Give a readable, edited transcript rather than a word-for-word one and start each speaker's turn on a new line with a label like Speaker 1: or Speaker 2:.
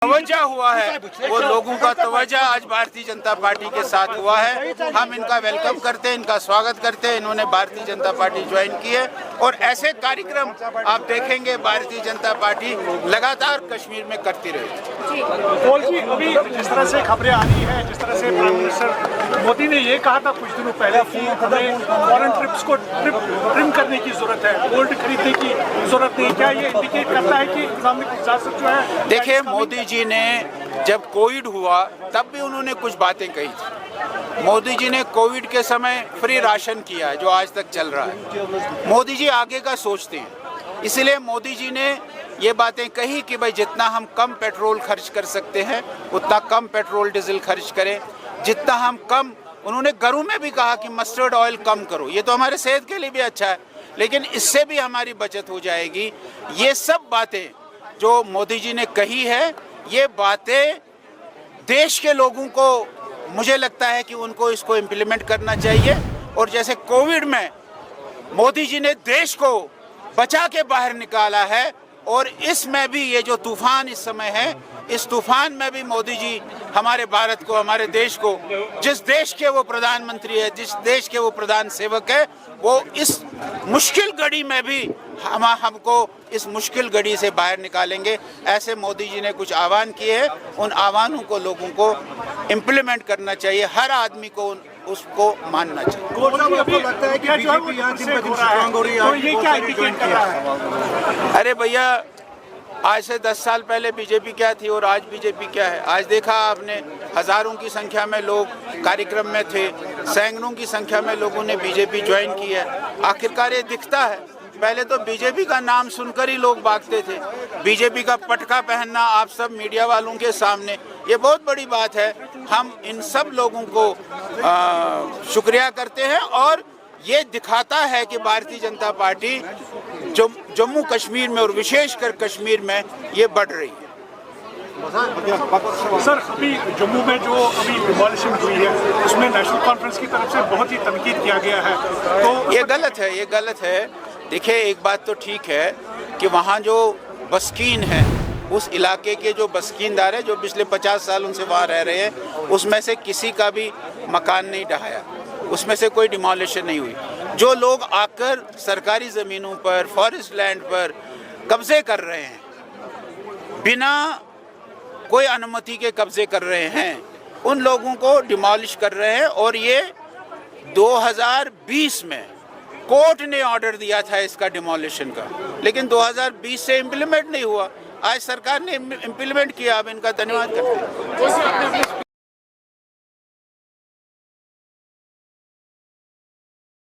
Speaker 1: तवज्जो हुआ है वो लोगों का तवज्जो आज भारतीय जनता पार्टी के साथ हुआ है। हम इनका वेलकम करते हैं, इनका स्वागत करते हैं। इन्होंने भारतीय जनता पार्टी ज्वाइन की है और ऐसे कार्यक्रम आप देखेंगे भारतीय जनता पार्टी लगातार कश्मीर में करती रहेगी।
Speaker 2: पॉल जी, अभी जिस तरह से खबरें आ रही हैं, जिस तरह से प्राइम मिनिस्टर मोदी ने ये कहा था कुछ दिनों पहले कि हमें फॉरेन ट्रिप्स को ट्रिम करने की जरूरत है, गोल्ड खरीदने की जरूरत नहीं, क्या ये इंडिकेट करता है कि इस्लामिक इजाजत जो है?
Speaker 1: देखिए, मोदी जी ने जब कोविड हुआ तब भी उन्होंने कुछ बातें कही थी। मोदी जी ने कोविड के समय फ्री राशन किया है जो आज तक चल रहा है। मोदी जी आगे का सोचते हैं, इसलिए मोदी जी ने ये बातें कही कि भाई जितना हम कम पेट्रोल खर्च कर सकते हैं उतना कम पेट्रोल डीजल खर्च करें, जितना हम कम, उन्होंने घरों में भी कहा कि मस्टर्ड ऑयल कम करो। ये तो हमारे सेहत के लिए भी अच्छा है, लेकिन इससे भी हमारी बचत हो जाएगी। ये सब बातें जो मोदी जी ने कही है, ये बातें देश के लोगों को, मुझे लगता है कि उनको इसको इम्प्लीमेंट करना चाहिए। और जैसे कोविड में मोदी जी ने देश को बचा के बाहर निकाला है, और इसमें भी ये जो तूफान इस समय है, इस तूफान में भी मोदी जी हमारे भारत को, हमारे देश को, जिस देश के वो प्रधानमंत्री है, जिस देश के वो प्रधान सेवक है, वो इस मुश्किल घड़ी में भी हमको इस मुश्किल घड़ी से बाहर निकालेंगे। ऐसे मोदी जी ने कुछ आह्वान किए हैं, उन आह्वानों को लोगों को इम्प्लीमेंट करना चाहिए, हर आदमी को उसको मानना चाहिए।
Speaker 2: आपको लगता है कि बीजेपी यहाँ दिन ब दिन स्ट्रांग हो रही है, तो ये क्या इंडिकेट कर रहा है?
Speaker 1: अरे भैया, आज से 10 साल पहले बीजेपी क्या थी और आज बीजेपी क्या है? आज देखा आपने, हजारों की संख्या में लोग कार्यक्रम में थे, सैकड़ों की संख्या में लोगों ने बीजेपी ज्वाइन की है। आखिरकार ये दिखता है, पहले तो बीजेपी का नाम सुनकर ही लोग भागते थे। बीजेपी का पटका पहनना आप सब मीडिया वालों के सामने, ये बहुत बड़ी बात है। हम इन सब लोगों को शुक्रिया करते हैं, और ये दिखाता है कि भारतीय जनता पार्टी जम्मू कश्मीर में और विशेषकर कश्मीर में ये बढ़ रही है।
Speaker 2: सर, अभी जम्मू में जो अभी डिमोलिशन हुई है, उसमें नेशनल कॉन्फ्रेंस की तरफ से बहुत ही तनकीद किया गया है, तो
Speaker 1: ये गलत है, ये गलत है। देखिए, एक बात तो ठीक है कि वहाँ जो बस्कीन है, उस इलाके के जो बस्कीनदार है, जो पिछले 50 साल उनसे वहाँ रह रहे हैं, उसमें से किसी का भी मकान नहीं ढहाया, उसमें से कोई डिमोलिशन नहीं हुई। जो लोग आकर सरकारी ज़मीनों पर, फॉरेस्ट लैंड पर कब्जे कर रहे हैं, बिना कोई अनुमति के कब्जे कर रहे हैं, उन लोगों को डिमोलिश कर रहे हैं। और ये 2020 में कोर्ट ने ऑर्डर दिया था इसका डिमोलिशन का, लेकिन 2020 से इम्प्लीमेंट नहीं हुआ। आज सरकार ने इम्प्लीमेंट किया, अब इनका धन्यवाद करते हैं।